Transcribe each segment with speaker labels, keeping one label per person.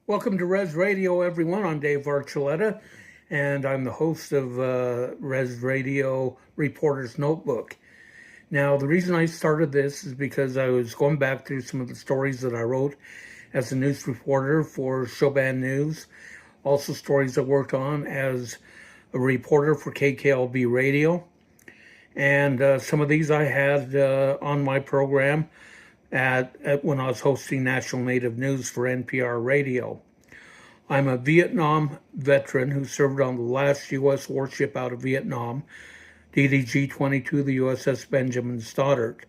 Speaker 1: Welcome to Res Radio, everyone. I'm Dave Archuleta, and I'm the host of Res Radio Reporter's Notebook. Now, the reason I started this is because I was going back through some of the stories that I wrote as a news reporter for Showband News, also stories I worked on as a reporter for KKLB Radio, and some of these I had on my program at when I was hosting National Native News for NPR Radio. I'm a Vietnam veteran who served on the last U.S. warship out of Vietnam, DDG-22, the USS Benjamin Stoddard.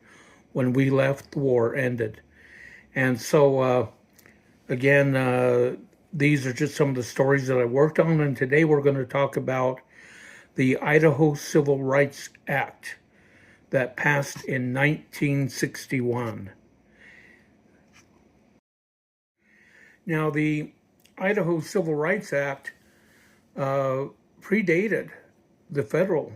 Speaker 1: When we left, the war ended. And so, again, these are just some of the stories that I worked on, and today we're going to talk about the Idaho Civil Rights Act that passed in 1961. Now, the Idaho Civil Rights Act predated the federal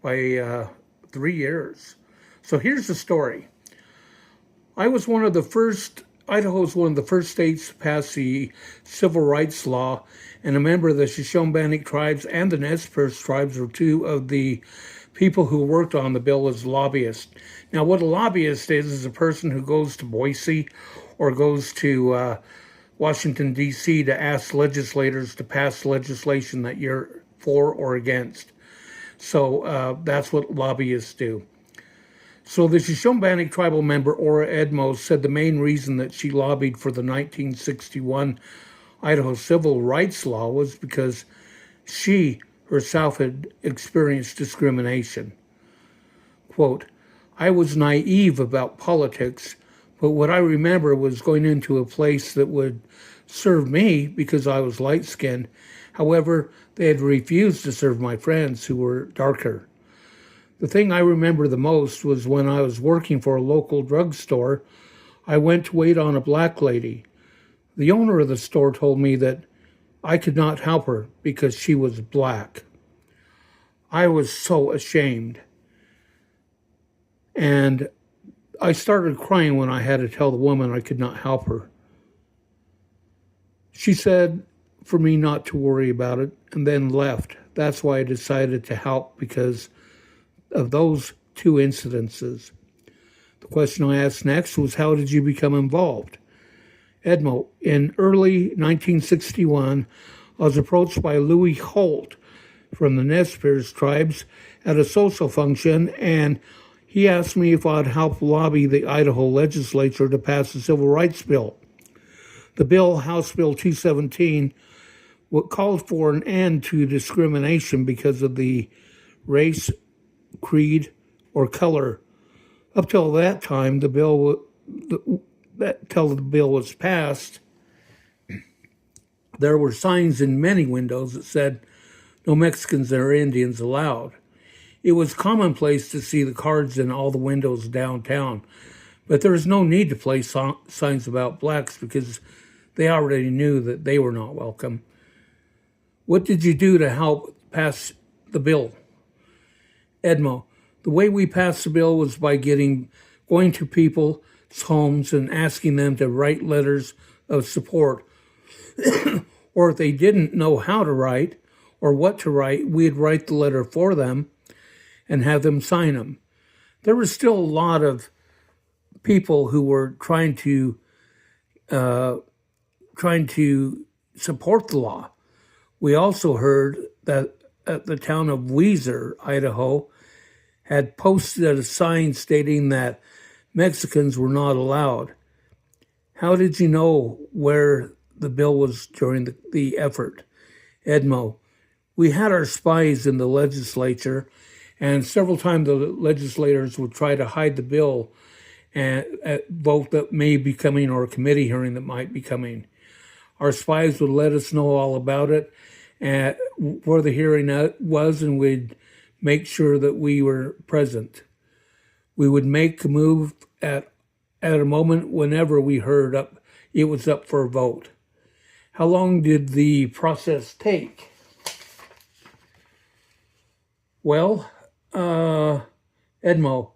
Speaker 1: by 3 years. So here's the story. Idaho is one of the first states to pass the civil rights law, and a member of the Shoshone tribes and the Nez Perce tribes were two of the people who worked on the bill as lobbyists. Now, what a lobbyist is a person who goes to Boise or goes to Washington, D.C. to ask legislators to pass legislation that you're for or against. So that's what lobbyists do. So the Shoshone tribal member, Ora Edmo, said the main reason that she lobbied for the 1961 Idaho Civil Rights Law was because she herself had experienced discrimination. Quote, I was naive about politics, but what I remember was going into a place that would serve me because I was light-skinned. However, they had refused to serve my friends who were darker. The thing I remember the most was when I was working for a local drugstore, I went to wait on a black lady. The owner of the store told me that I could not help her because she was black. I was so ashamed. And I started crying when I had to tell the woman I could not help her. She said for me not to worry about it and then left. That's why I decided to help, because of those two incidences. The question I asked next was, how did you become involved? Edmo, in early 1961, I was approached by Louis Holt from the Nez Perce tribes at a social function, and he asked me if I'd help lobby the Idaho legislature to pass the Civil Rights Bill. The bill, House Bill 217, called for an end to discrimination because of the race, creed, or color. Up till that time, till the bill was passed, there were signs in many windows that said, no Mexicans or Indians allowed. It was commonplace to see the cards in all the windows downtown, but there was no need to place signs about blacks because they already knew that they were not welcome. What did you do to help pass the bill? Edmo, the way we passed the bill was by going to people's homes and asking them to write letters of support. Or if they didn't know how to write or what to write, we'd write the letter for them and have them sign them. There were still a lot of people who were trying to support the law. We also heard that at the town of Weiser, Idaho, had posted a sign stating that Mexicans were not allowed. How did you know where the bill was during the effort? Edmo, we had our spies in the legislature, and several times the legislators would try to hide the bill at vote that may be coming or a committee hearing that might be coming. Our spies would let us know all about it and where the hearing was, and we'd make sure that we were present. We would make a move at a moment whenever we heard it was up for a vote. How long did the process take? Well, Edmo,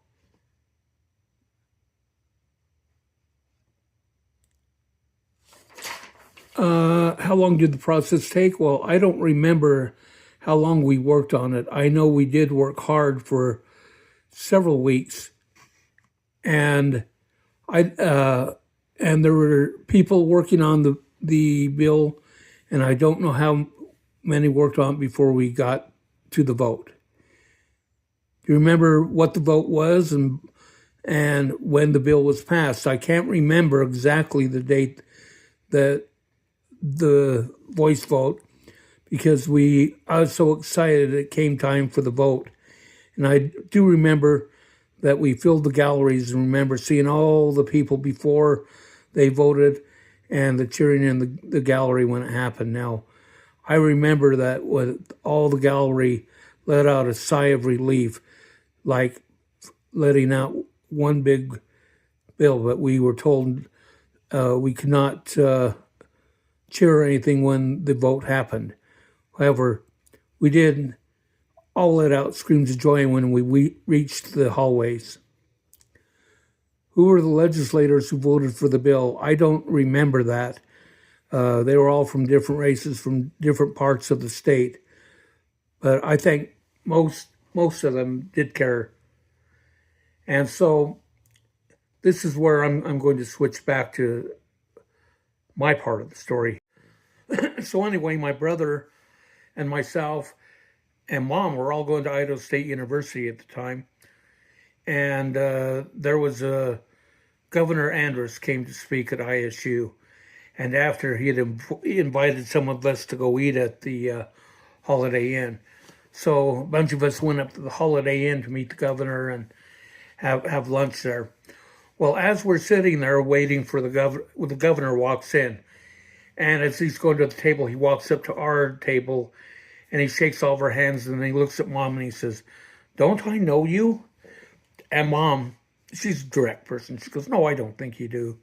Speaker 1: How long did the process take? Well, I don't remember how long we worked on it. I know we did work hard for several weeks, and I and there were people working on the bill, and I don't know how many worked on it before we got to the vote. Do you remember what the vote was and when the bill was passed? I can't remember exactly the date that the voice vote because I was so excited it came time for the vote. And I do remember that we filled the galleries and remember seeing all the people before they voted and the cheering in the gallery when it happened. Now, I remember that when all the gallery let out a sigh of relief, like letting out one big bill, but we were told we could not cheer or anything when the vote happened. However, we did all let out screams of joy when we reached the hallways. Who were the legislators who voted for the bill? I don't remember that. They were all from different races, from different parts of the state. But I think most of them did care. And so this is where I'm going to switch back to my part of the story. So anyway, my brother and myself and mom were all going to Idaho State University at the time. And there was Governor Andrus came to speak at ISU. And after he invited some of us to go eat at the Holiday Inn. So a bunch of us went up to the Holiday Inn to meet the governor and have lunch there. Well, as we're sitting there waiting for the governor walks in. And as he's going to the table, he walks up to our table and he shakes all of our hands and then he looks at mom and he says, "Don't I know you?" And mom, she's a direct person. She goes, "No, I don't think you do."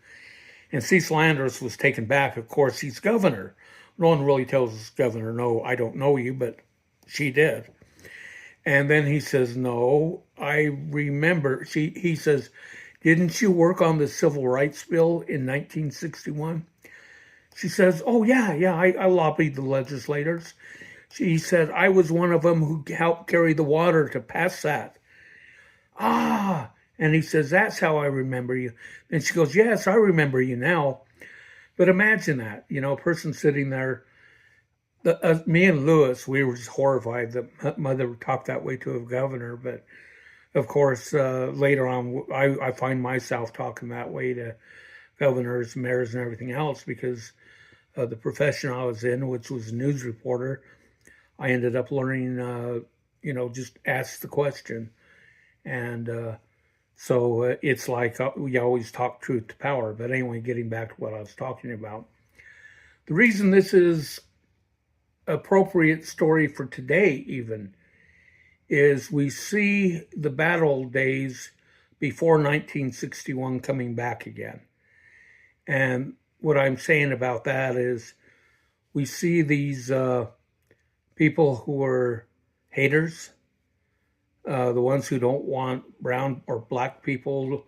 Speaker 1: And Cecil Andrus was taken back. Of course, he's governor. No one really tells his governor, "No, I don't know you," but she did. And then he says, "No, I remember." He says, "Didn't you work on the Civil Rights Bill in 1961? She says, "Oh, yeah, I lobbied the legislators." She said, "I was one of them who helped carry the water to pass that." Ah, and he says, "That's how I remember you." And she goes, "Yes, I remember you now." But imagine that, a person sitting there. Me and Lewis, we were just horrified that mother would talk that way to a governor. But of course, later on, I find myself talking that way to governors, mayors, and everything else because the profession I was in, which was a news reporter, I ended up learning, just ask the question. And so it's like we always talk truth to power. But anyway, getting back to what I was talking about. The reason this is appropriate story for today even is we see the bad old days before 1961 coming back again. And what I'm saying about that is we see these people who are haters, the ones who don't want brown or black people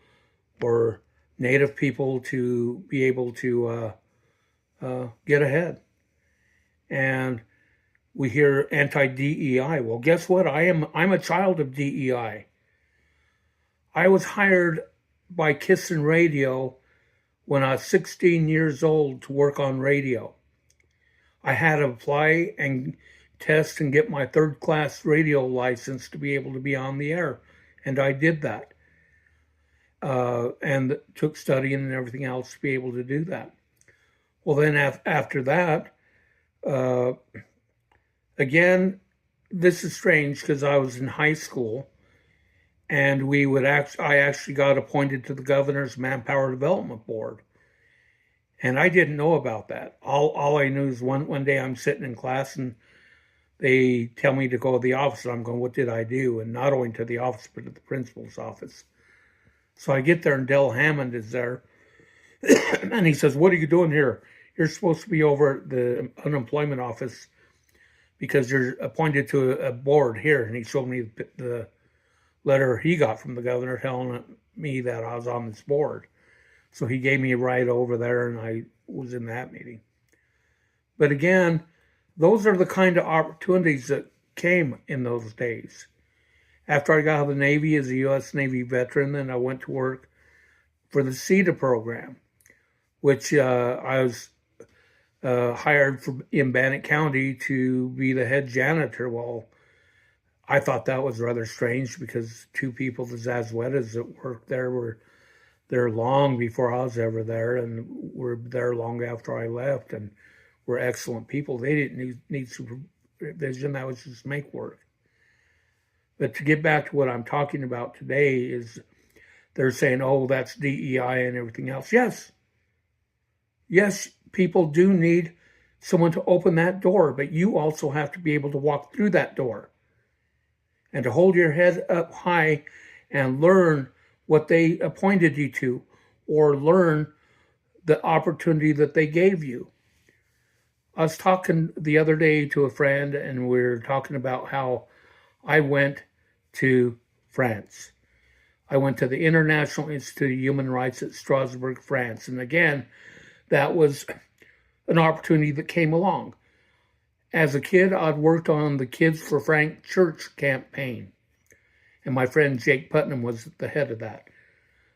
Speaker 1: or native people to be able to get ahead. And we hear anti-DEI. Well, guess what? I'm a child of DEI. I was hired by Kiss and Radio when I was 16 years old to work on radio. I had to apply and test and get my third-class radio license to be able to be on the air, and I did that. And took studying and everything else to be able to do that. Well, then after that, again, this is strange because I was in high school, and I actually got appointed to the governor's Manpower Development Board, and I didn't know about that. All I knew is one day I'm sitting in class and they tell me to go to the office, and I'm going, "What did I do?" And not only to the office, but to the principal's office. So I get there, and Del Hammond is there, and he says, "What are you doing here? You're supposed to be over at the unemployment office because you're appointed to a board here." And he showed me the letter he got from the governor telling me that I was on this board. So he gave me a ride over there, and I was in that meeting. But again, those are the kind of opportunities that came in those days. After I got out of the Navy as a U.S. Navy veteran, then I went to work for the CETA program, which I was hired in Bannock County to be the head janitor. Well, I thought that was rather strange because two people, the Zazuetas that worked there, were there long before I was ever there, and were there long after I left, and were excellent people. They didn't need supervision. That was just make work. But to get back to what I'm talking about today is they're saying, oh, that's DEI and everything else. Yes, people do need someone to open that door, but you also have to be able to walk through that door and to hold your head up high and learn what they appointed you to, or learn the opportunity that they gave you. I was talking the other day to a friend, and we were talking about how I went to France. I went to the International Institute of Human Rights at Strasbourg, France. And again, that was an opportunity that came along. As a kid, I'd worked on the Kids for Frank Church campaign, and my friend Jake Putnam was the head of that.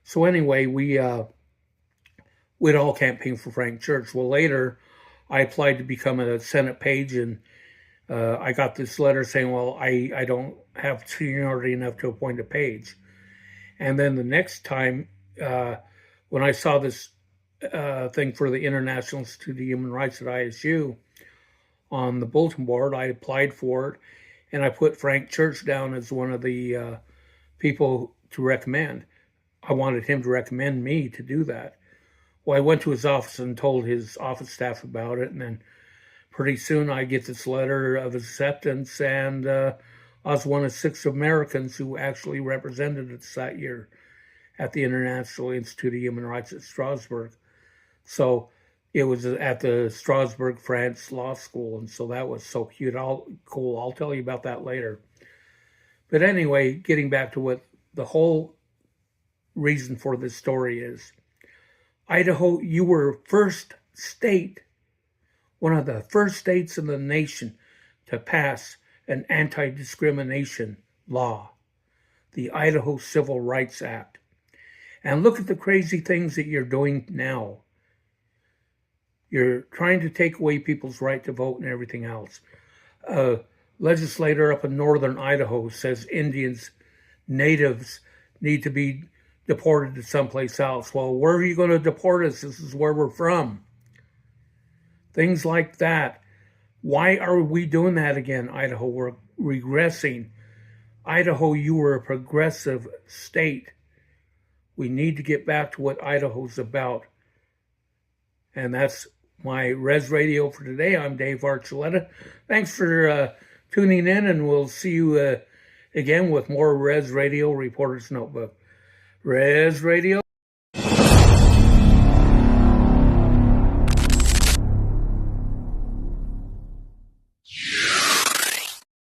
Speaker 1: So anyway, we'd all campaign for Frank Church. Well, later, I applied to become a Senate page, and I got this letter saying, well, I don't have seniority enough to appoint a page. And then the next time, when I saw this thing for the International Institute of Human Rights at ISU on the bulletin board, I applied for it, and I put Frank Church down as one of the people to recommend. I wanted him to recommend me to do that. Well, I went to his office and told his office staff about it, and then pretty soon I get this letter of acceptance, and I was one of 6 Americans who actually represented us that year at the International Institute of Human Rights at Strasbourg. So it was at the Strasbourg, France Law School, and so that was so cool. I'll tell you about that later. But anyway, getting back to what the whole reason for this story is, Idaho, you were first state, one of the first states in the nation to pass an anti-discrimination law, the Idaho Civil Rights Act. And look at the crazy things that you're doing now. You're trying to take away people's right to vote and everything else. A legislator up in northern Idaho says Indians, natives, need to be deported to someplace else. Well, where are you going to deport us? This is where we're from. Things like that. Why are we doing that again, Idaho? We're regressing. Idaho, you were a progressive state. We need to get back to what Idaho's about. And that's my Res Radio for today. I'm Dave Archuleta. Thanks for tuning in, and we'll see you again with more Res Radio Reporter's Notebook. Res Radio.